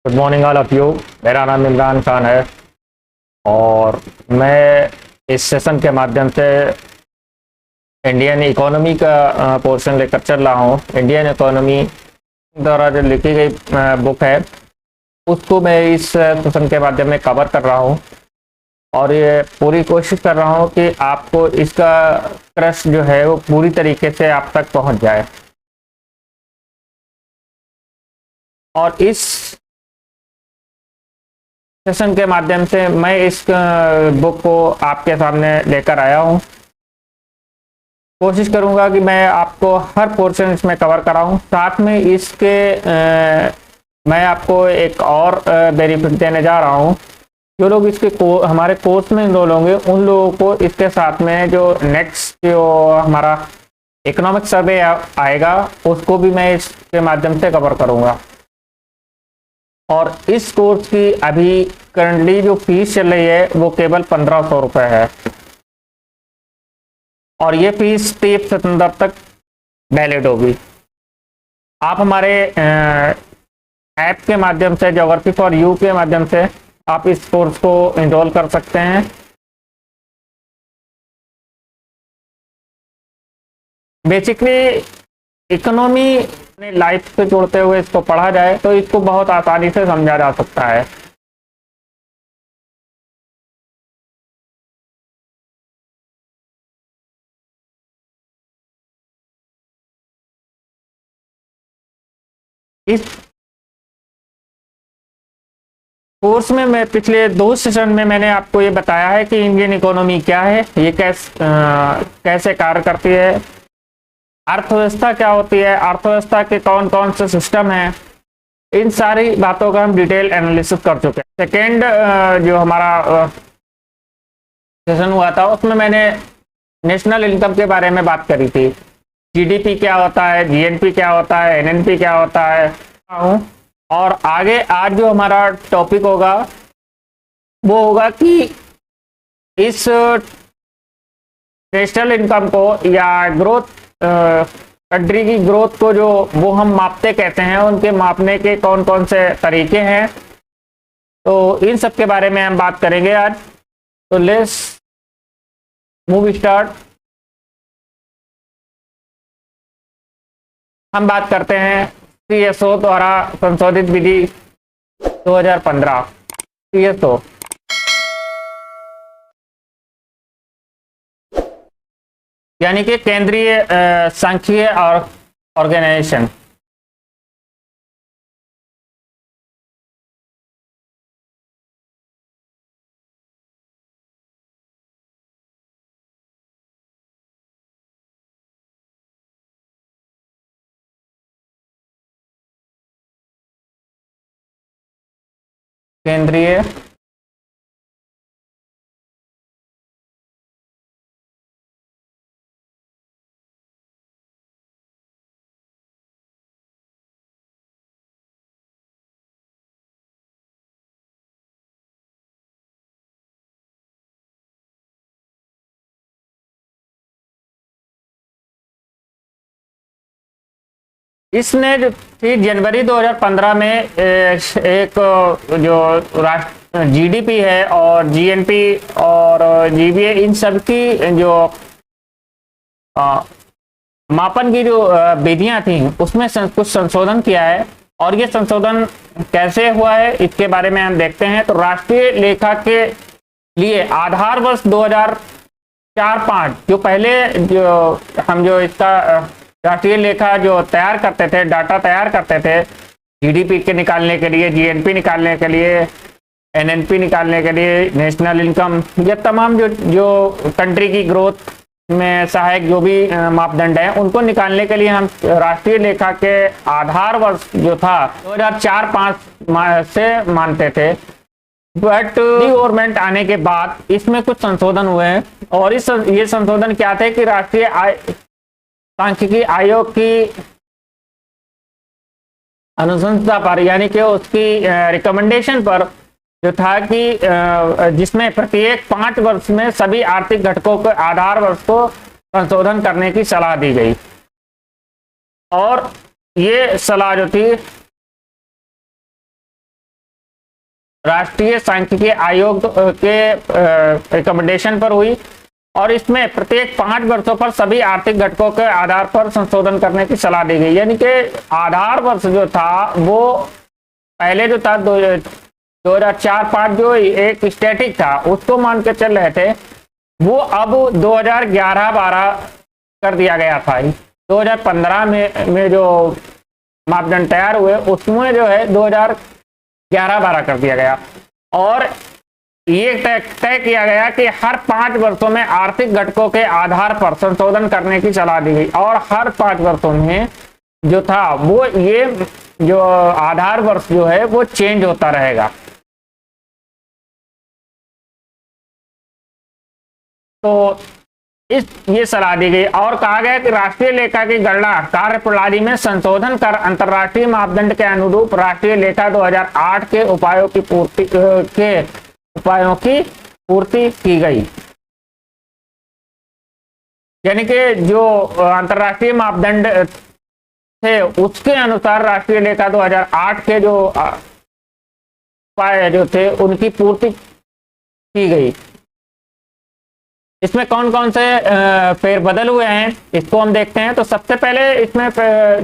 Good morning all of you. मेरा नाम इमरान खान है और मैं इस सेशन के माध्यम से इंडियन इकोनॉमी का पोर्शन लेकर चल रहा हूँ। इंडियन इकोनॉमी द्वारा जो लिखी गई बुक है उसको मैं इस सेशन के माध्यम में कवर कर रहा हूँ और ये पूरी कोशिश कर रहा हूँ कि आपको इसका क्रश जो है वो पूरी तरीके से आप तक पहुँच जाए। और इस सेशन के माध्यम से मैं इस बुक को आपके सामने लेकर आया हूँ। कोशिश करूँगा कि मैं आपको हर पोर्शन इसमें कवर कराऊँ। साथ में इसके मैं आपको एक और बेनिफिट देने जा रहा हूँ। जो लोग इसके हमारे कोर्स में इनरोल होंगे उन लोगों को इसके साथ में जो नेक्स्ट जो हमारा इकोनॉमिक सर्वे आएगा उसको भी मैं इसके माध्यम से कवर करूँगा। और इस कोर्स की अभी करंटली जो फीस चल रही है वो केवल 1500 रुपये है और ये फीस 30 सितंबर तक वैलिड होगी। आप हमारे ऐप के माध्यम से ज्योग्राफी फॉर यू के माध्यम से आप इस कोर्स को इनरोल कर सकते हैं। बेसिकली इकोनॉमी लाइफ से जोड़ते हुए इसको पढ़ा जाए तो इसको बहुत आसानी से समझा जा सकता है। इस कोर्स में मैं पिछले 2 सेशन में मैंने आपको ये बताया है कि इंडियन इकोनॉमी क्या है, ये कैसे कार्य करती है, अर्थव्यवस्था क्या होती है, अर्थव्यवस्था के कौन कौन से सिस्टम हैं, इन सारी बातों का हम डिटेल एनालिसिस कर चुके हैं। सेकेंड जो हमारा सेशन हुआ था उसमें मैंने नेशनल इनकम के बारे में बात करी थी। जीडीपी क्या होता है, जीएनपी क्या होता है, एनएनपी क्या होता है। और आगे आज जो हमारा टॉपिक होगा वो होगा कि इस नेशनल इनकम को या ग्रोथ कंट्री की ग्रोथ को जो वो हम मापते कहते हैं, उनके मापने के कौन कौन से तरीके हैं, तो इन सब के बारे में हम बात करेंगे आज। तो लेट्स मूव स्टार्ट। हम बात करते हैं सीएसओ द्वारा संशोधित विधि 2015। सीएसओ यानी कि केंद्रीय सांख्यिकीय और ऑर्गेनाइजेशन। केंद्रीय इसने जो थी जनवरी 2015 में एक जो राष्ट्र जीडीपी है और जीएनपी और जीबीए इन सब की जो मापन की जो विधियां थी उसमें कुछ संशोधन किया है। और ये संशोधन कैसे हुआ है इसके बारे में हम देखते हैं। तो राष्ट्रीय लेखा के लिए आधार वर्ष 2004-5 जो पहले जो हम जो इसका राष्ट्रीय लेखा जो तैयार करते थे, डाटा तैयार करते थे जीडीपी के निकालने के लिए, जीएनपी निकालने के लिए, एनएनपी निकालने के लिए, नेशनल इनकम, ये तमाम जो कंट्री की ग्रोथ में सहायक जो भी मापदंड है उनको निकालने के लिए हम राष्ट्रीय लेखा के आधार वर्ष जो था 2004-5 से मानते थे। बट गवर्नमेंट आने के बाद इसमें कुछ संशोधन हुए हैं और ये संशोधन क्या थे कि राष्ट्रीय सांख्यिकी आयोग की अनुशंसा पर यानी कि उसकी रिकमेंडेशन पर जो था कि जिसमें प्रत्येक 5 वर्ष में सभी आर्थिक घटकों के आधार वर्ष को संशोधन करने की सलाह दी गई। और ये सलाह जो थी राष्ट्रीय सांख्यिकी आयोग के रिकमेंडेशन पर हुई और इसमें प्रत्येक 5 वर्षों पर सभी आर्थिक घटकों के आधार पर संशोधन करने की सलाह दी गई। यानी कि आधार वर्ष जो था वो पहले जो था 2004-5 जो एक स्टैटिक था उसको मान के चल रहे थे, वो अब 2011-12 कर दिया गया था। 2015 में जो मापदंड तैयार हुए उसमें जो है 2011-12 कर दिया गया और ये तय किया गया कि हर 5 वर्षों में आर्थिक घटकों के आधार पर संशोधन करने की सलाह दी गई और हर 5 वर्षों में जो था वो ये जो आधार वर्ष जो है वो चेंज होता रहेगा। तो ये सलाह दी गई और कहा गया कि राष्ट्रीय लेखा की गणना कार्य प्रणाली में संशोधन कर अंतर्राष्ट्रीय मापदंड के अनुरूप राष्ट्रीय लेखा 2008 के उपायों की पूर्ति की गई। यानी कि जो अंतर्राष्ट्रीय मापदंड थे उसके अनुसार राष्ट्रीय लेखा 2008 के जो उपाय जो थे उनकी पूर्ति की गई। इसमें कौन कौन से फेरबदल हुए हैं इसको हम देखते हैं। तो सबसे पहले इसमें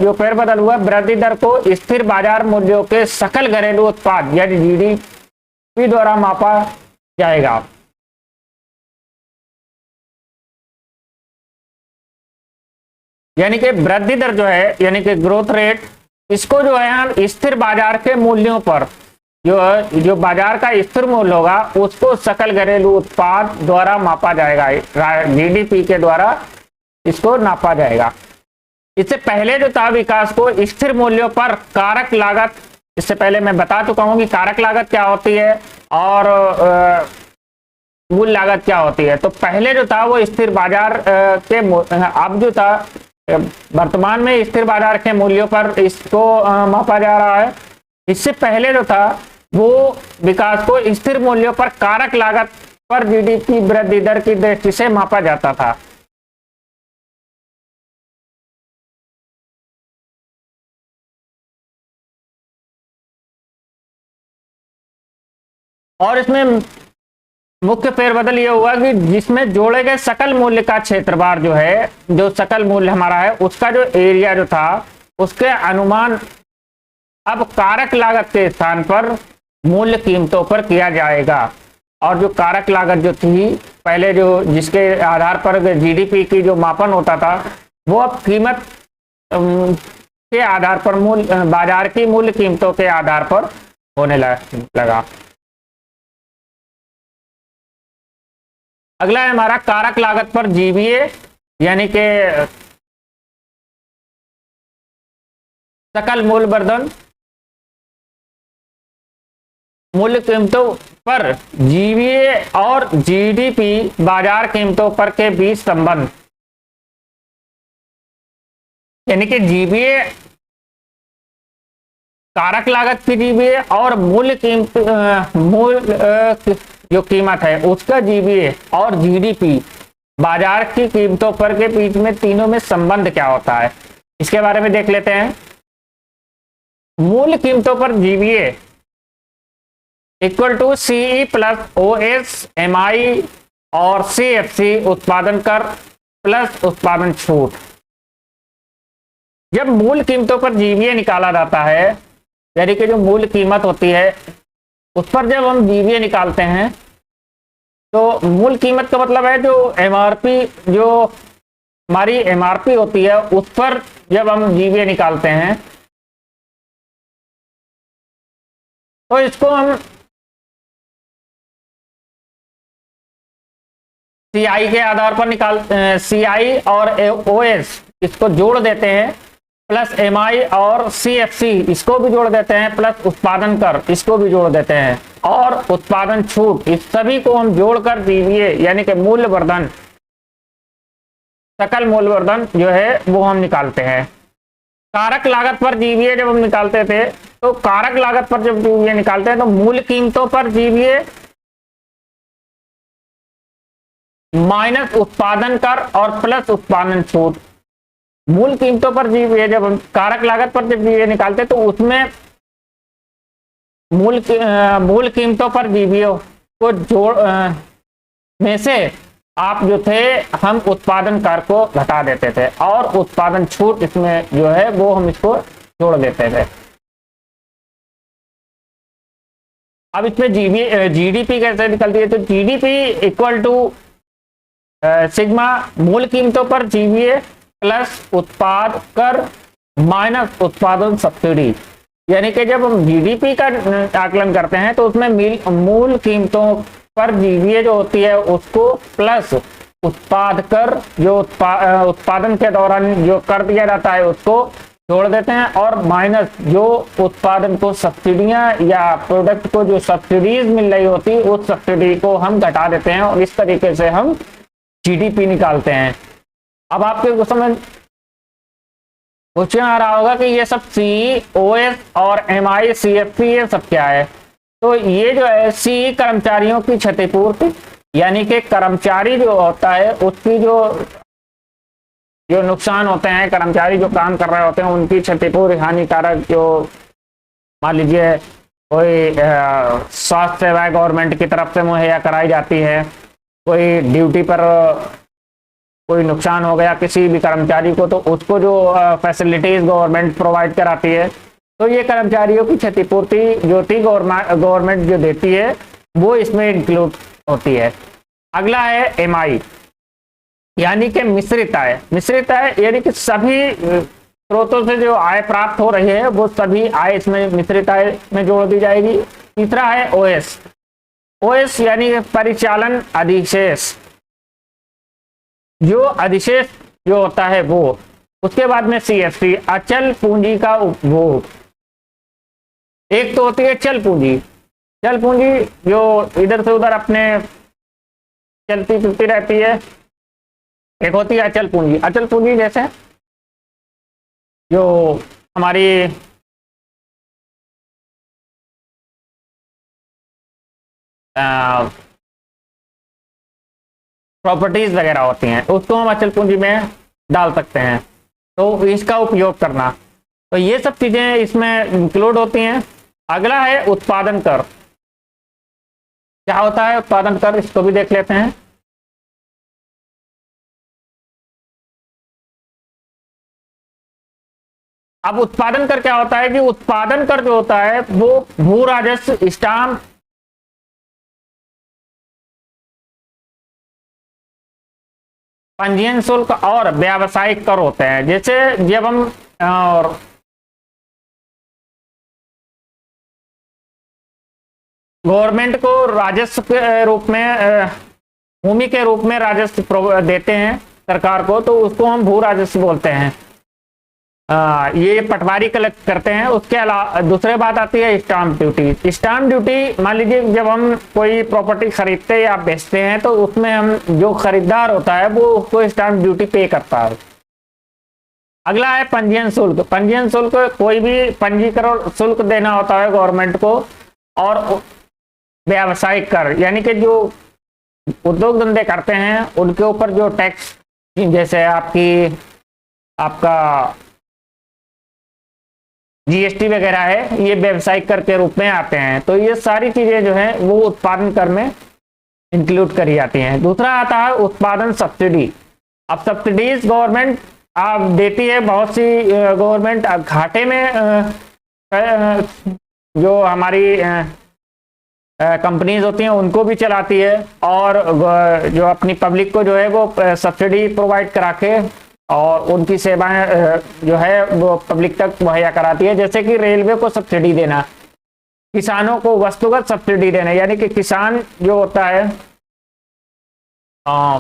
जो फेरबदल हुआ, वृद्धि दर को स्थिर बाजार मूल्यों के सकल घरेलू उत्पाद यानी जीडीपी द्वारा मापा जाएगा। यानी कि वृद्धि दर जो है यानी कि ग्रोथ रेट, इसको जो है हम स्थिर बाजार के मूल्यों पर जो बाजार का स्थिर मूल्य होगा उसको सकल घरेलू उत्पाद द्वारा मापा जाएगा, जीडीपी के द्वारा इसको नापा जाएगा। इससे पहले जो था विकास को स्थिर मूल्यों पर कारक लागत, इससे पहले मैं बता चुका हूं कि कारक लागत क्या होती है और मूल लागत क्या होती है। तो पहले जो था वो स्थिर बाजार के अब जो था वर्तमान में स्थिर बाजार के मूल्यों पर इसको मापा जा रहा है। इससे पहले जो था वो विकास को स्थिर मूल्यों पर कारक लागत पर जीडीपी वृद्धि दर की दृष्टि से मापा जाता था। और इसमें मुख्य फेरबदल ये हुआ कि जिसमें जोड़े गए सकल मूल्य का क्षेत्रफल जो है, जो सकल मूल्य हमारा है उसका जो एरिया जो था उसके अनुमान अब कारक लागत के स्थान पर मूल्य कीमतों पर किया जाएगा। और जो कारक लागत जो थी पहले जो जिसके आधार पर जीडीपी की जो मापन होता था वो अब कीमत के आधार पर मूल्य बाजार की मूल्य कीमतों के आधार पर होने लगा। अगला है हमारा कारक लागत पर जीवीए यानी कि सकल मूल्य वर्धन, मूल्य कीमतों पर जीवीए और जीडीपी बाजार कीमतों पर के बीच संबंध। यानी कि जीवीए कारक लागत की जीवीए और मूल्य कीमत जो कीमत है उसका जीवीए और जीडीपी बाजार की कीमतों पर के बीच में तीनों में संबंध क्या होता है इसके बारे में देख लेते हैं। मूल्य कीमतों पर GVA equal to CE plus OS MI और सीएफसी उत्पादन कर प्लस उत्पादन छूट। जब मूल कीमतों पर जीवीए निकाला जाता है यानी कि जो मूल कीमत होती है उस पर जब हम जीवीए निकालते हैं तो मूल कीमत का मतलब है जो एमआरपी, जो हमारी एमआरपी होती है उस पर जब हम जीवीए निकालते हैं तो इसको हम सीआई के आधार पर सीआई और ओएस इसको जोड़ देते हैं प्लस एमआई और सीएफसी इसको भी जोड़ देते हैं प्लस उत्पादन कर इसको भी जोड़ देते हैं और उत्पादन छूट, इस सभी को हम जोड़कर जीवीए यानी कि मूल्य वर्धन, सकल मूल्य वर्धन जो है वो हम निकालते हैं। कारक लागत पर जीवीए जब हम निकालते थे तो कारक लागत पर जब जीवीए निकालते हैं तो मूल्य कीमतों पर जीवीए माइनस उत्पादन कर और प्लस उत्पादन छूट। मूल कीमतों पर जीवीए जब हम कारक लागत पर जब जीवीए निकालते हैं तो उसमें मूल कीमतों पर जीबीओ को जोड़ में से आप जो थे हम उत्पादन कर को घटा देते थे और उत्पादन छूट इसमें जो है वो हम इसको जोड़ देते थे। अब इसमें जीडीपी कैसे निकलती है, तो जीडीपी इक्वल टू सिग्मा मूल कीमतों पर जीबीए प्लस उत्पाद कर माइनस उत्पादन सब्सिडी। यानी कि जब हम जीडीपी का आकलन करते हैं तो उसमें मूल कीमतों पर जीबीए जो होती है उसको प्लस उत्पाद कर जो उत्पादन के दौरान जो कर दिया जाता है उसको जोड़ देते हैं और माइनस जो उत्पादन को सब्सिडियां या प्रोडक्ट को जो सब्सिडीज मिल रही होती है उस सब्सिडी को हम घटा देते हैं और इस तरीके से हम जीडीपी निकालते हैं। अब आपके समझ क्वेश्चन आ रहा होगा कि ये सब सी, ओएस और एमआई, सीएफपी ये सब क्या है। तो ये जो है सी कर्मचारियों की क्षतिपूर्ति, यानी कि कर्मचारी जो होता है उसकी जो नुकसान होते हैं, कर्मचारी जो काम कर रहे होते हैं उनकी क्षतिपूर्ति, हानिकारक जो मान लीजिए कोई स्वास्थ्य सेवाएं गवर्नमेंट की तरफ से मुहैया कराई जाती है, कोई ड्यूटी पर कोई नुकसान हो गया किसी भी कर्मचारी को तो उसको जो फैसिलिटीज गवर्नमेंट प्रोवाइड कराती है, तो ये कर्मचारियों की क्षतिपूर्ति जो थी गवर्नमेंट जो देती है वो इसमें इंक्लूड होती है। अगला है एमआई, यानी कि मिश्रित आय। मिश्रित आय यानी कि सभी स्रोतों से जो आय प्राप्त हो रही है वो सभी आय इसमें मिश्रित आय में जोड़ दी जाएगी। तीसरा है ओएस। ओएस यानी परिचालन अधिशेष, जो अधिशेष जो होता है वो। उसके बाद में सीएफसी, अचल पूंजी का उपभोग। एक तो होती है चल पूंजी, चल पूंजी जो इधर से उधर अपने चलती फिरती रहती है। एक होती है अचल पूंजी। अचल पूंजी जैसे जो हमारी प्रॉपर्टीज वगैरह होती हैं उसको हम अचल पूंजी में डाल सकते हैं, तो इसका उपयोग करना। तो ये सब चीजें इसमें इंक्लूड होती हैं। अगला है उत्पादन कर। क्या होता है उत्पादन कर, इसको भी देख लेते हैं। अब उत्पादन कर क्या होता है कि उत्पादन कर जो होता है वो भू राजस्व, स्टाम्प, पंजीयन शुल्क और व्यावसायिक कर होते हैं। जैसे जब हम गवर्नमेंट को राजस्व के रूप में भूमि के रूप में राजस्व देते हैं सरकार को, तो उसको हम भू राजस्व बोलते हैं। ये पटवारी कलेक्ट करते हैं। उसके अलावा दूसरी बात आती है स्टाम्प ड्यूटी। स्टाम्प ड्यूटी मान लीजिए जब हम कोई प्रॉपर्टी खरीदते या बेचते हैं तो उसमें हम जो खरीदार होता है वो उसको स्टाम्प ड्यूटी पे करता है। अगला है पंजीयन शुल्क। पंजीयन शुल्क कोई भी पंजीकरण शुल्क देना होता है गवर्नमेंट को। और व्यावसायिक कर यानी कि जो उद्योग धंधे करते हैं उनके ऊपर जो टैक्स, जैसे आपका जीएसटी वगैरह है, ये व्यावसायिक कर के रूप में आते हैं। तो ये सारी चीजें जो है वो उत्पादन कर में इंक्लूड करी जाती हैं। दूसरा आता है उत्पादन सब्सिडी। अब सब्सिडीज गवर्नमेंट आप देती है, बहुत सी गवर्नमेंट घाटे में जो हमारी कंपनीज होती हैं उनको भी चलाती है और जो अपनी पब्लिक को जो है वो सब्सिडी प्रोवाइड करा के और उनकी सेवाएं जो है वो पब्लिक तक मुहैया कराती है। जैसे कि रेलवे को सब्सिडी देना, किसानों को वस्तुगत सब्सिडी देना, यानी कि किसान जो होता है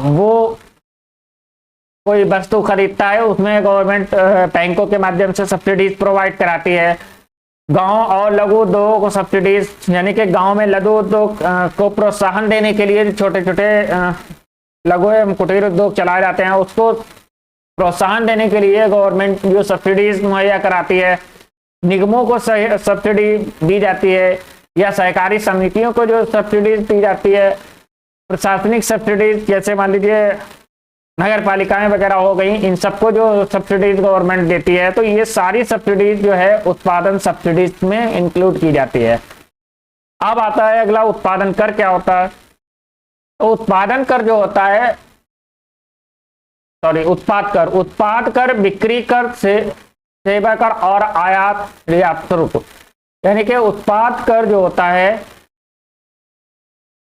वो कोई वस्तु खरीदता है उसमें गवर्नमेंट बैंकों के माध्यम से सब्सिडीज प्रोवाइड कराती है। गांव और लघु उद्योगों को सब्सिडीज, यानी कि गांव में लघु उद्योग को प्रोत्साहन देने के लिए छोटे छोटे लघु एवं कुटीर उद्योग चलाए जाते हैं, उसको प्रोत्साहन देने के लिए गवर्नमेंट जो सब्सिडीज मुहैया कराती है। निगमों को सब्सिडी दी जाती है या सहकारी समितियों को जो सब्सिडीज दी जाती है। प्रशासनिक सब्सिडीज जैसे मान लीजिए नगर पालिकाएं वगैरह हो गई, इन सबको जो सब्सिडीज गवर्नमेंट देती है। तो ये सारी सब्सिडीज जो है उत्पादन सब्सिडीज में इंक्लूड की जाती है। अब आता है अगला उत्पादन कर। क्या होता है? तो उत्पादन कर जो होता है, सॉरी, उत्पाद कर। उत्पाद कर, बिक्री कर, से सेवा कर और आयात निर्यात शुल्क। यानी कि उत्पाद कर जो होता है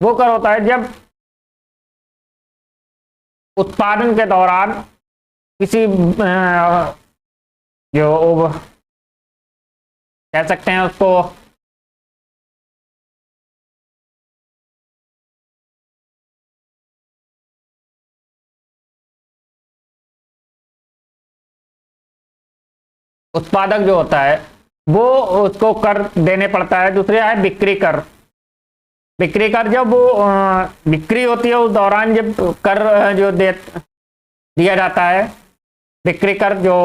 वो कर होता है जब उत्पादन के दौरान किसी जो कह सकते हैं उसको उत्पादक जो होता है वो उसको कर देने पड़ता है। दूसरे है बिक्री कर। बिक्री कर जब वो बिक्री होती है उस दौरान जब कर जो दिया जाता है, बिक्री कर जो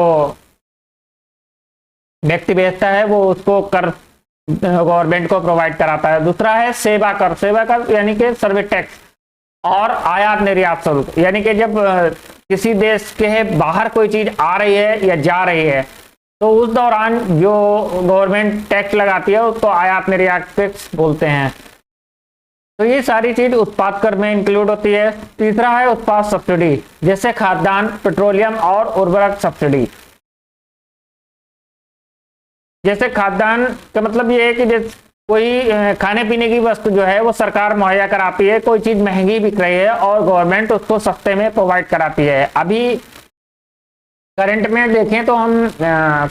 व्यक्ति बेचता है वो उसको कर गवर्नमेंट को प्रोवाइड कराता है। दूसरा है सेवा कर। सेवा कर यानी कि सर्विस टैक्स और आयात निर्यात शुल्क। यानी कि जब किसी देश के बाहर कोई चीज आ रही है या जा रही है तो उस दौरान जो गवर्नमेंट टैक्स लगाती है उसको आयात निर्यात टैक्स बोलते हैं। तो ये सारी चीज उत्पाद कर में इंक्लूड होती है। तीसरा है उत्पाद सब्सिडी, जैसे खाद्यान्न, पेट्रोलियम और उर्वरक सब्सिडी। जैसे खाद्यान्न का मतलब ये है कि जैसे कोई खाने पीने की वस्तु जो है वो सरकार मुहैया कराती है, कोई चीज महंगी बिक रही है और गवर्नमेंट उसको सस्ते में प्रोवाइड कराती है। अभी करंट में देखें तो हम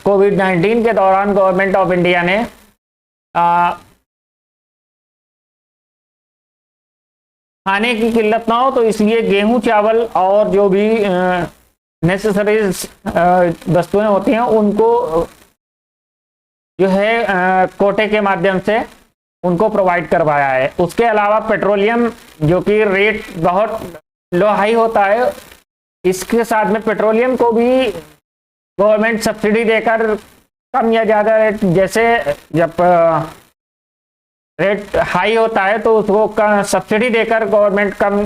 कोविड-19 के दौरान गवर्नमेंट ऑफ इंडिया ने खाने की किल्लत ना हो तो इसलिए गेहूं, चावल और जो भी नेसेसरीज वस्तुएं होती हैं उनको जो है कोटे के माध्यम से उनको प्रोवाइड करवाया है। उसके अलावा पेट्रोलियम जो कि रेट बहुत लो हाई होता है, इसके साथ में पेट्रोलियम को भी गवर्नमेंट सब्सिडी देकर कम या ज़्यादा रेट, जैसे जब रेट हाई होता है तो उसको सब्सिडी देकर गवर्नमेंट कम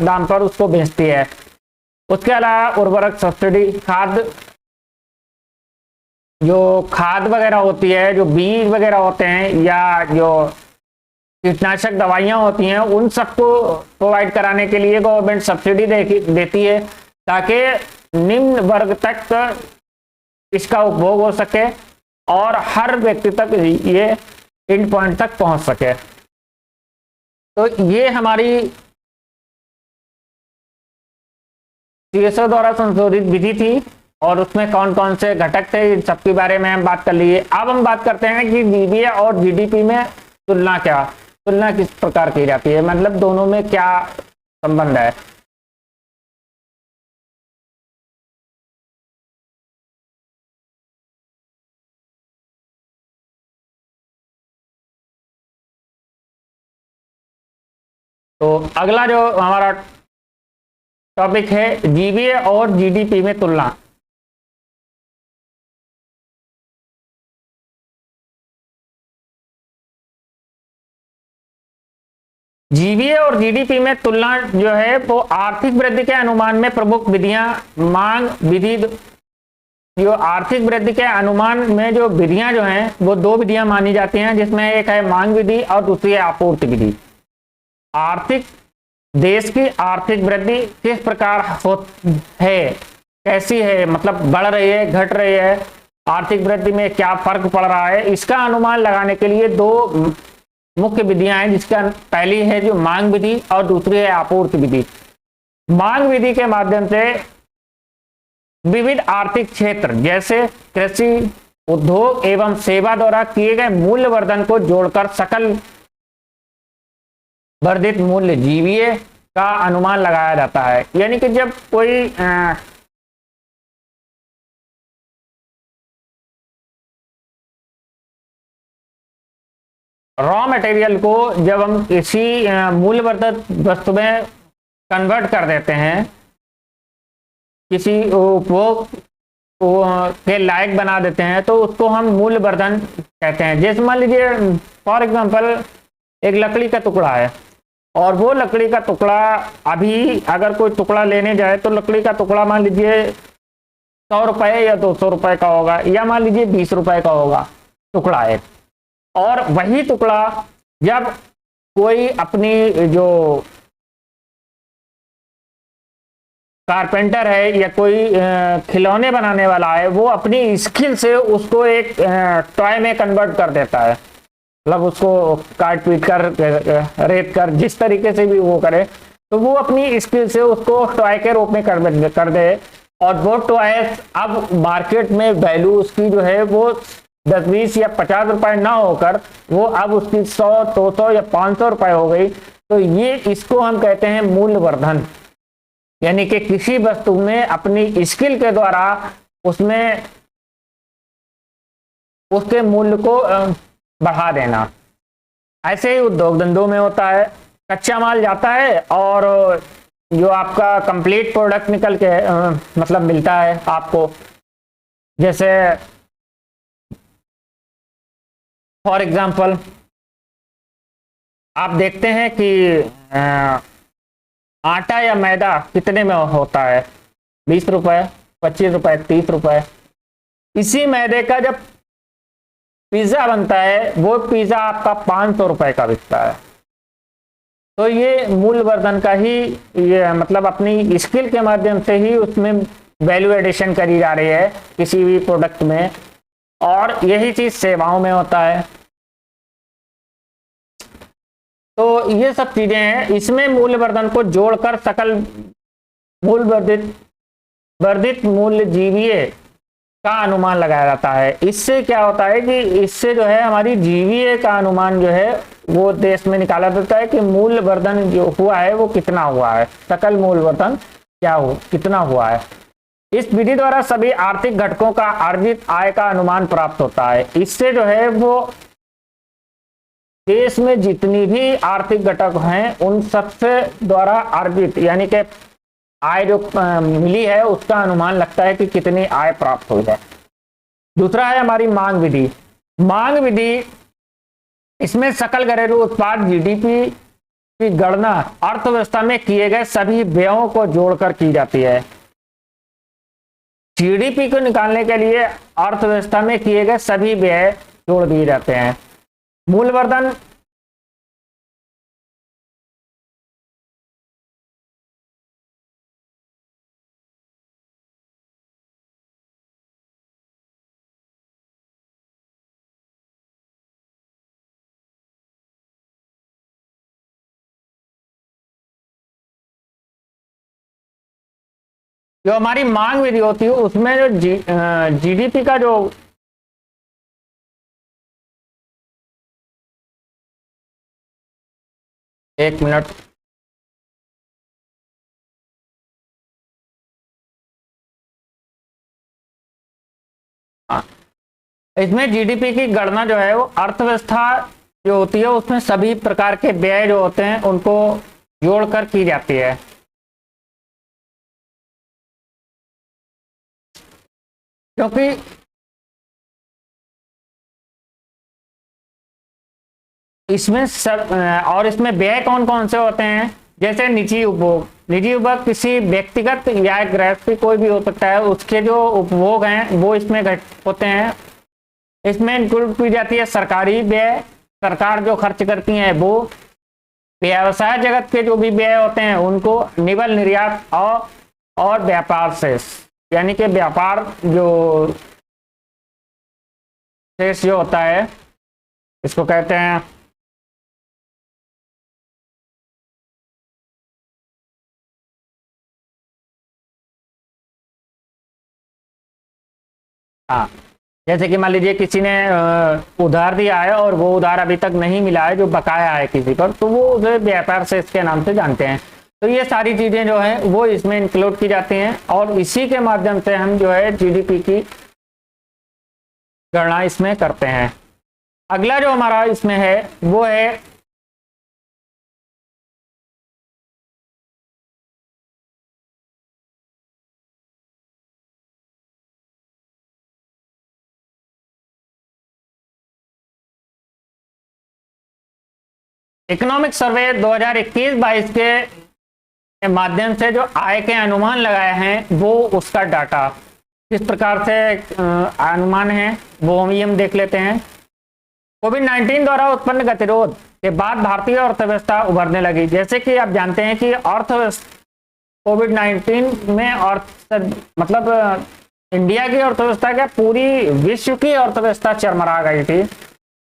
दाम पर उसको बेचती है। उसके अलावा उर्वरक सब्सिडी, खाद वगैरह होती है, जो बीज वगैरह होते हैं या जो कीटनाशक दवाइयाँ होती हैं उन सबको प्रोवाइड कराने के लिए गवर्नमेंट सब्सिडी देती है ताकि निम्न वर्ग तक इसका उपभोग हो सके और हर व्यक्ति तक ये एंड पॉइंट तक पहुंच सके। तो ये हमारी सीएसओ द्वारा संशोधित विधि थी और उसमें कौन कौन से घटक थे इन सबके बारे में हम बात कर लिए। अब हम बात करते हैं कि जीबीए और जीडीपी में तुलना किस प्रकार की जाती है, मतलब दोनों में क्या संबंध है। तो अगला जो हमारा टॉपिक है जीबीए और जीडीपी में तुलना। जीबीए और जीडीपी में तुलना जो है वो आर्थिक वृद्धि के अनुमान में प्रमुख विधियां, मांग विधि। जो आर्थिक वृद्धि के अनुमान में जो विधियां जो हैं वो दो विधियां मानी जाती हैं, जिसमें एक है मांग विधि और दूसरी है आपूर्ति विधि। देश की आर्थिक वृद्धि किस प्रकार है, कैसी है, मतलब बढ़ रही है, घट रही है, आर्थिक वृद्धि में क्या फर्क पड़ रहा है, इसका अनुमान लगाने के लिए दो मुख्य विधियां हैं, जिसका पहली है जो मांग विधि और दूसरी है आपूर्ति विधि। मांग विधि के माध्यम से विविध आर्थिक क्षेत्र जैसे कृषि, उद्योग एवं सेवा द्वारा किए गए मूल्यवर्धन को जोड़कर सकल वर्धित मूल्य जीबीए का अनुमान लगाया जाता है। यानी कि जब कोई रॉ मटेरियल को जब हम किसी मूल्यवर्धित वस्तु में कन्वर्ट कर देते हैं, किसी उपभोग के लायक बना देते हैं, तो उसको हम मूल्यवर्धन कहते हैं। जैसे मान लीजिए फॉर एग्जांपल एक लकड़ी का टुकड़ा है और वो लकड़ी का टुकड़ा अभी अगर कोई टुकड़ा लेने जाए तो लकड़ी का टुकड़ा मान लीजिए 100 रुपए या 200 रुपए का होगा, या मान लीजिए 20 रुपए का होगा टुकड़ा है। और वही टुकड़ा जब कोई अपनी जो कारपेंटर है या कोई खिलौने बनाने वाला है, वो अपनी स्किल से उसको एक टॉय में कन्वर्ट कर देता है, मतलब उसको काट पीट कर रेत कर जिस तरीके से भी वो करे, तो वो अपनी स्किल से उसको टॉय के रूप में कर दे। और वो टॉय अब मार्केट में वैल्यू उसकी जो है वो 10-20 या 50 रुपए ना होकर वो अब उसकी 100-200 या 500 रुपए हो गई। तो ये इसको हम कहते हैं मूल्यवर्धन, यानी कि किसी वस्तु में अपनी स्किल के द्वारा उसमें उसके मूल्य को बढ़ा देना। ऐसे ही उद्योग धंधों में होता है, कच्चा माल जाता है और जो आपका कंप्लीट प्रोडक्ट निकल के मतलब मिलता है आपको। जैसे फॉर एग्जांपल आप देखते हैं कि आटा या मैदा कितने में होता है, 20 रुपए, 25 रुपए, 30 रुपए। इसी मैदे का जब पिज्जा बनता है वो पिज्जा आपका 500 रुपए का बिकता है। तो ये मूल्यवर्धन का ही ये मतलब अपनी स्किल के माध्यम से ही उसमें वैल्यू एडिशन करी जा रही है किसी भी प्रोडक्ट में, और यही चीज सेवाओं में होता है। तो ये सब चीजें हैं, इसमें मूल्यवर्धन को जोड़कर सकल वर्धित मूल्य जीवीए का अनुमान लगाया जाता है। इससे क्या होता है कि इससे जो है हमारी जीवीए का अनुमान जो है वो देश में निकाला जाता है कि मूल्यवर्धन जो हुआ है वो कितना हुआ है, सकल मूल्यवर्धन कितना हुआ है। इस विधि द्वारा सभी आर्थिक घटकों का अर्जित आय का अनुमान प्राप्त होता है। इससे जो है वो देश में जितनी भी आर्थिक घटक हैं उन सबसे द्वारा अर्जित यानी कि आय जो मिली है उसका अनुमान लगता है कि कितनी आय प्राप्त हुई है। दूसरा है हमारी मांग विधि। मांग विधि, इसमें सकल घरेलू उत्पाद जीडीपी की गणना अर्थव्यवस्था में किए गए सभी व्ययों को जोड़कर की जाती है। जीडीपी को निकालने के लिए अर्थव्यवस्था में किए गए सभी व्यय जोड़ दिए जाते हैं। मूल्यवर्धन जो हमारी मांग विधि होती है उसमें जो जीडीपी का जो एक मिनट इसमें जीडीपी की गणना जो है वो अर्थव्यवस्था जो होती है उसमें सभी प्रकार के व्यय जो होते हैं उनको जोड़कर की जाती है। क्योंकि इसमें सब और इसमें व्यय कौन कौन से होते हैं, जैसे निजी उपभोग। निजी उपभोग किसी व्यक्तिगत या गृहस्थी कोई भी हो सकता है, उसके जो उपभोग हैं वो इसमें होते हैं। इसमें इंक्लूड की जाती है सरकारी व्यय, सरकार जो खर्च करती है वो। व्यवसाय जगत के जो भी व्यय होते हैं उनको निवल निर्यात और व्यापार शेष, यानी कि व्यापार जो शेष जो होता है इसको कहते हैं हाँ। जैसे कि मान लीजिए किसी ने उधार दिया है और वो उधार अभी तक नहीं मिला है, जो बकाया है किसी पर, तो वो उसे व्यापार शेष के नाम से जानते हैं। तो ये सारी चीजें जो है वो इसमें इंक्लूड की जाती हैं और इसी के माध्यम से हम जो है जीडीपी की गणना इसमें करते हैं। अगला जो हमारा इसमें है वो है इकोनॉमिक सर्वे 2021-22 के माध्यम से जो आय के अनुमान लगाए हैं वो उसका डाटा किस प्रकार से अनुमान है वो हम देख लेते हैं। कोविड-19 द्वारा उत्पन्न गतिरोध के बाद भारतीय अर्थव्यवस्था उभरने लगी। जैसे कि आप जानते हैं कि कोविड-19 में मतलब इंडिया की अर्थव्यवस्था क्या पूरी विश्व की अर्थव्यवस्था चरमरा गई थी,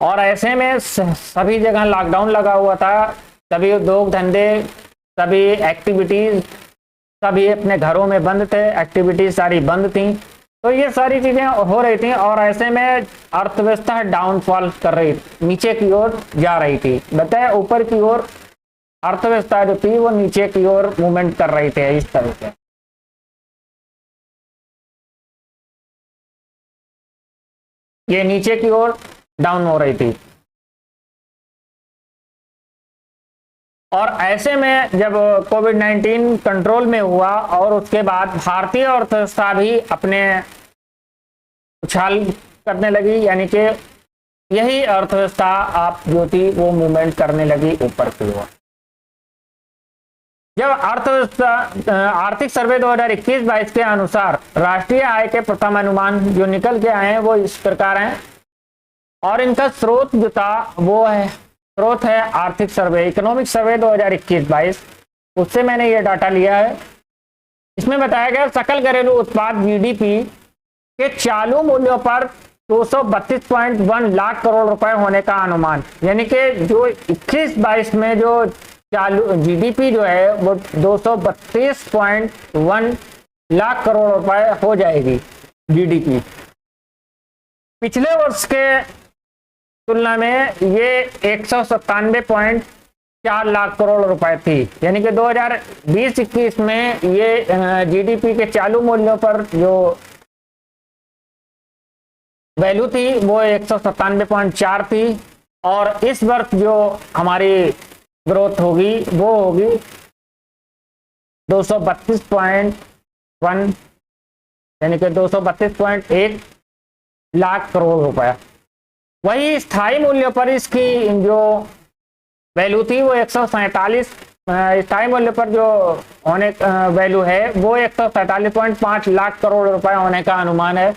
और ऐसे में सभी जगह लॉकडाउन लगा हुआ था। सभी उद्योग धंधे, सभी एक्टिविटीज, सभी अपने घरों में बंद थे, एक्टिविटीज सारी बंद थी। तो ये सारी चीजें हो रही थी, और ऐसे में अर्थव्यवस्था डाउनफॉल कर रही, नीचे की ओर जा रही थी। बताए ऊपर की ओर अर्थव्यवस्था जो थी वो नीचे की ओर मूवमेंट कर रही थी इस तरह से। ये नीचे की ओर डाउन हो रही थी, और ऐसे में जब कोविड-19 कंट्रोल में हुआ और उसके बाद भारतीय अर्थव्यवस्था भी अपने उछाल करने लगी, यानी कि यही अर्थव्यवस्था आप जो थी वो मूवमेंट करने लगी ऊपर की ओर। जब अर्थव्यवस्था आर्थिक सर्वे 2021-22 के अनुसार राष्ट्रीय आय के प्रथम अनुमान जो निकल के आए हैं वो इस प्रकार हैं, और इनका स्रोत जो था वो स्रोत है आर्थिक सर्वे, इकोनॉमिक सर्वे 2021-22, उससे मैंने ये डाटा लिया है। इसमें बताया गया सकल घरेलू उत्पाद जीडीपी के चालू मूल्यों पर 232.1 लाख करोड़ रुपए होने का अनुमान, यानी कि जो 21-22 में जो चालू जीडीपी जो है वो 232.1 लाख करोड़ रुपए हो जाएगी जीडीपी। पिछले वर्ष के तुलना में ये 197.4 लाख करोड़ रुपए थी, यानी कि 2020-21 में ये जीडीपी के चालू मूल्यों पर जो वैल्यू थी वो 197.4 थी, और इस वर्ष जो हमारी ग्रोथ होगी वो होगी 232.1, यानी कि 232.1 लाख करोड़ रुपया। वही स्थायी मूल्य पर इसकी जो वैल्यू थी वो 147, स्थायी मूल्य पर जो होने वैल्यू है वो 147.5 लाख करोड़ रुपए होने का अनुमान है।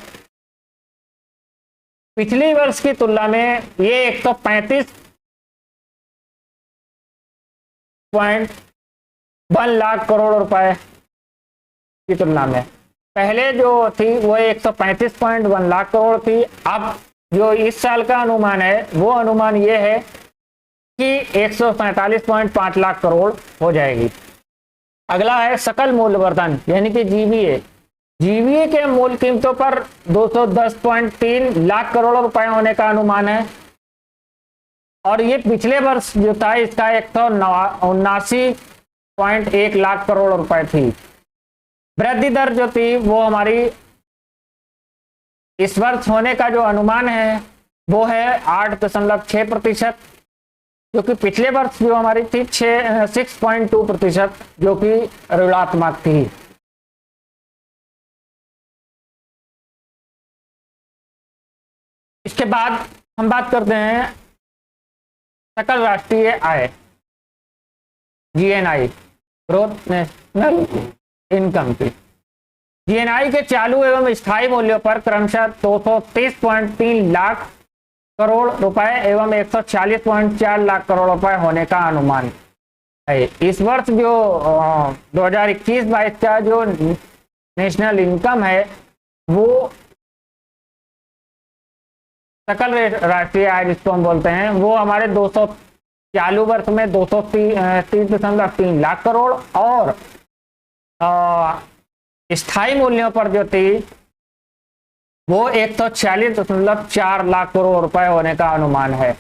पिछली वर्ष की तुलना में ये 135.1 लाख करोड़ रुपए की तुलना में पहले जो थी वो 135.1 लाख करोड़ थी। अब जो इस साल का अनुमान है वो अनुमान ये है कि 147.5 लाख करोड़ हो जाएगी। अगला है सकल मूल्यवर्धन, यानी कि जीवीए। जीवीए के मूल कीमतों पर 210.3 लाख करोड़ रुपए होने का अनुमान है, और ये पिछले वर्ष जो था इसका 179.1 लाख करोड़ रुपए थी। वृद्धि दर जो थी वो हमारी इस वर्ष होने का जो अनुमान है वो है 8.6%, जो कि पिछले वर्ष जो हमारी थी 6.2%, जो कि ऋणात्मक थी। इसके बाद हम बात करते हैं सकल राष्ट्रीय आय, जीएनआई, ग्रोथ नेशनल इनकम की। जीएनआई के चालू एवं स्थायी मूल्यों पर क्रमशः 230.3 लाख करोड़ रुपए एवं 146.4 लाख करोड़ रुपए होने का अनुमान है। इस वर्ष जो 2021-22 का जो नेशनल इनकम है वो सकल राष्ट्रीय आय जिसको हम बोलते हैं वो हमारे 200 चालू वर्ष में 230.3 लाख करोड़, और स्थायी मूल्यों पर जो थी वो 146.4 लाख करोड़ रुपए होने का अनुमान है।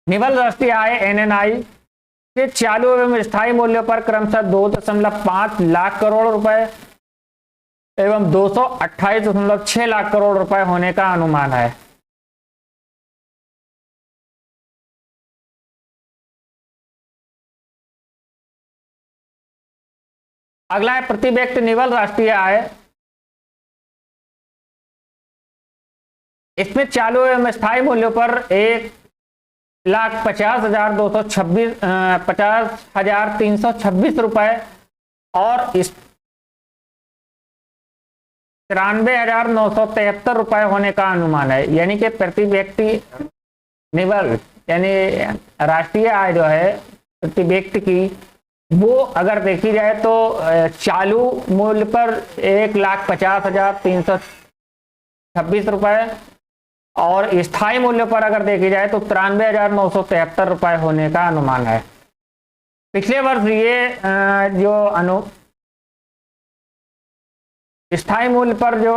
निवल राष्ट्रीय आय एनएनआई के चालू एवं स्थायी मूल्यों पर क्रमशः 2.5 लाख करोड़ रुपए एवं 228.6 लाख करोड़ रुपए होने का अनुमान है। अगला है प्रति व्यक्ति निवल राष्ट्रीय आय। इसमें चालू एवं स्थायी मूल्यों पर 1,50,326 रुपए और 93,973 रुपए होने का अनुमान है, यानी कि प्रति व्यक्ति निवल यानी राष्ट्रीय आय जो है प्रति व्यक्ति की, वो अगर देखी जाए तो चालू मूल्य पर 1,50,326 रुपए और स्थायी मूल्य पर अगर देखी जाए तो 93,973 रुपए होने का अनुमान है। पिछले वर्ष ये जो स्थायी मूल्य पर जो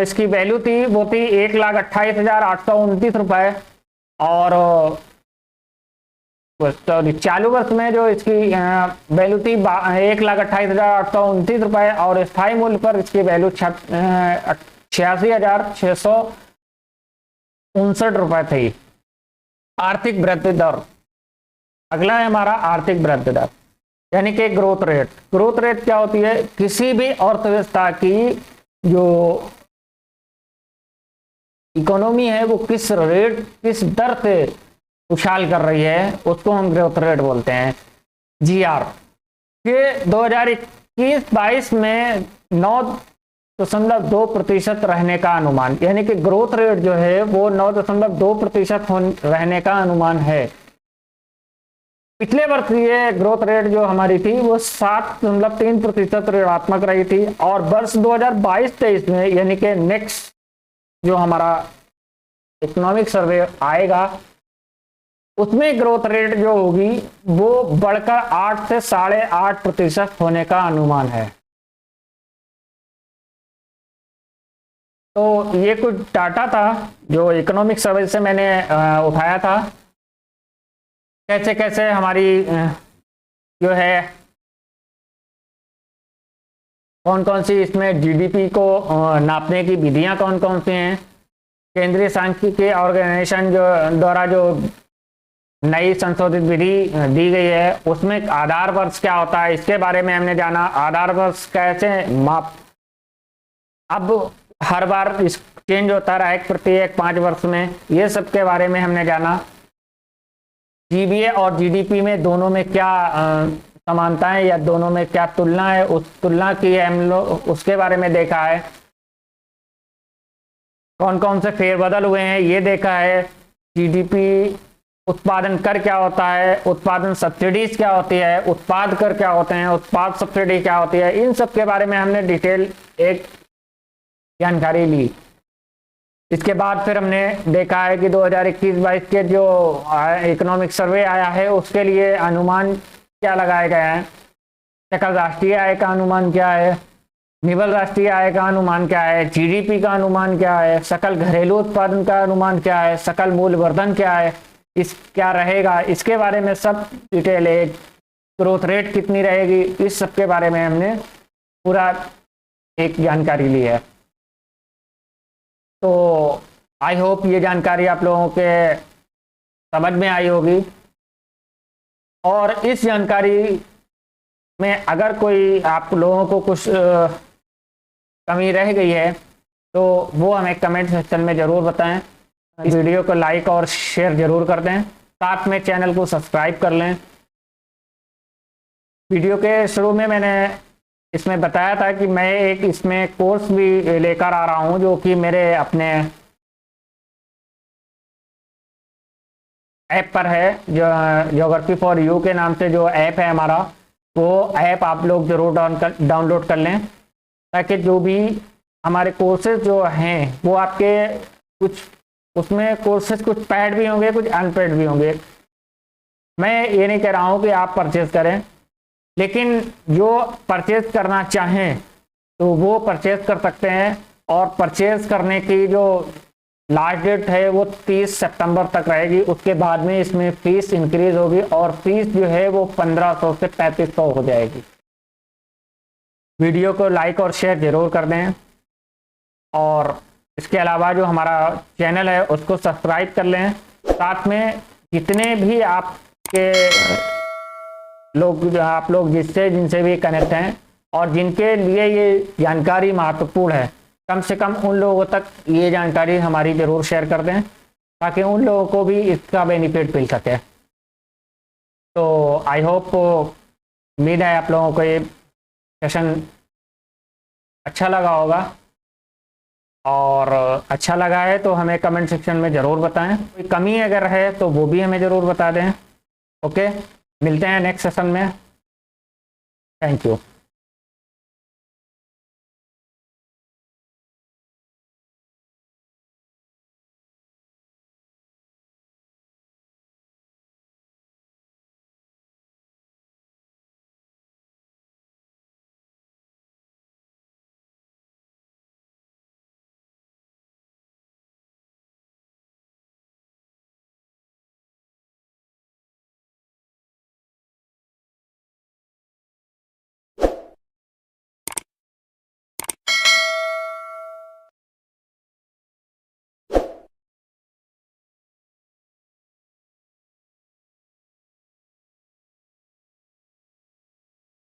इसकी वैल्यू थी वो थी 1,28,829 रुपए और चालू वर्ष में जो इसकी वैल्यू थी 1,28,829 रुपए और स्थायी मूल्य पर इसकी वैल्यू 86,659 रुपए थी। आर्थिक वृद्धि दर, अगला है हमारा आर्थिक वृद्धि दर यानी कि ग्रोथ रेट। ग्रोथ रेट क्या होती है? किसी भी अर्थव्यवस्था की जो इकोनॉमी है वो किस दर से उछाल कर रही है उसको हम ग्रोथ रेट बोलते हैं। जीआर के 2021-22 में 9.2% रहने का अनुमान, यानी कि ग्रोथ रेट जो है वो 9.2% रहने का अनुमान है। पिछले वर्ष ये ग्रोथ रेट जो हमारी थी वो 7.3% ऋणात्मक रही थी और वर्ष 2022-23 में यानी कि नेक्स्ट जो हमारा इकोनॉमिक सर्वे आएगा उसमें ग्रोथ रेट जो होगी वो बढ़कर 8 से 8.5% होने का अनुमान है। तो ये कुछ डाटा था जो इकोनॉमिक सर्वे से मैंने उठाया था, कैसे कैसे हमारी जो है कौन कौन सी इसमें जीडीपी को नापने की विधियां कौन कौन सी हैं, केंद्रीय सांख्यिकी ऑर्गेनाइजेशन जो द्वारा जो नई संशोधित विधि दी गई है उसमें आधार वर्ष क्या होता है इसके बारे में हमने जाना। आधार वर्ष कैसे माप, अब हर बार इस चेंज होता रहा है प्रत्येक 5 वर्ष में, ये सब के बारे में हमने जाना। जीबीए और जीडीपी में दोनों में क्या समानताएं या दोनों में क्या तुलना है, उस तुलना की हम लोग उसके बारे में देखा है। कौन कौन से फेरबदल हुए हैं ये देखा है। जीडीपी उत्पादन कर क्या होता है, उत्पादन सब्सिडीज क्या होती है, उत्पाद कर क्या होते हैं, उत्पाद सब्सिडी क्या होती है, इन सब के बारे में हमने डिटेल एक जानकारी ली। इसके बाद फिर हमने देखा है कि 2021-22 के जो इकोनॉमिक सर्वे आया है उसके लिए अनुमान क्या लगाए गए हैं, सकल राष्ट्रीय आय का अनुमान क्या है, निवल राष्ट्रीय आय का अनुमान क्या है, जीडीपी का अनुमान क्या है, सकल घरेलू उत्पादन का अनुमान क्या है, सकल मूल्यवर्धन क्या है, इस क्या रहेगा, इसके बारे में सब डिटेल है। ग्रोथ रेट कितनी रहेगी, इस सब के बारे में हमने पूरा एक जानकारी ली है। तो आई होप ये जानकारी आप लोगों के समझ में आई होगी और इस जानकारी में अगर कोई आप लोगों को कुछ कमी रह गई है तो वो हमें कमेंट सेक्शन में ज़रूर बताएं। वीडियो को लाइक और शेयर ज़रूर कर दें, साथ में चैनल को सब्सक्राइब कर लें। वीडियो के शुरू में मैंने इसमें बताया था कि मैं एक इसमें कोर्स भी लेकर आ रहा हूं जो कि मेरे अपने ऐप पर है, जो ज्योग्राफी फॉर यू के नाम से जो ऐप है हमारा, वो ऐप आप लोग ज़रूर डाउनलोड कर लें ताकि जो भी हमारे कोर्सेज जो हैं वो आपके कुछ उसमें कोर्सेज कुछ पेड भी होंगे कुछ अनपेड भी होंगे। मैं ये नहीं कह रहा हूँ कि आप परचेज करें, लेकिन जो परचेज करना चाहें तो वो परचेज कर सकते हैं और परचेज करने की जो लास्ट डेट है वो 30 सितंबर तक रहेगी। उसके बाद में इसमें फीस इंक्रीज होगी और फीस जो है वो 1500 से 3500 हो जाएगी। वीडियो को लाइक और शेयर जरूर कर दें और इसके अलावा जो हमारा चैनल है उसको सब्सक्राइब कर लें। साथ में जितने भी आपके लोग आप लोग जिनसे भी कनेक्ट हैं और जिनके लिए ये जानकारी महत्वपूर्ण है, कम से कम उन लोगों तक ये जानकारी हमारी ज़रूर शेयर कर दें ताकि उन लोगों को भी इसका बेनिफिट मिल सके। तो आई होप, उम्मीद है आप लोगों को ये सेशन अच्छा लगा होगा। और अच्छा लगा है तो हमें कमेंट सेक्शन में ज़रूर बताएं। कोई कमी अगर है तो वो भी हमें ज़रूर बता दें। ओके, मिलते हैं नेक्स्ट सेशन में। Thank you.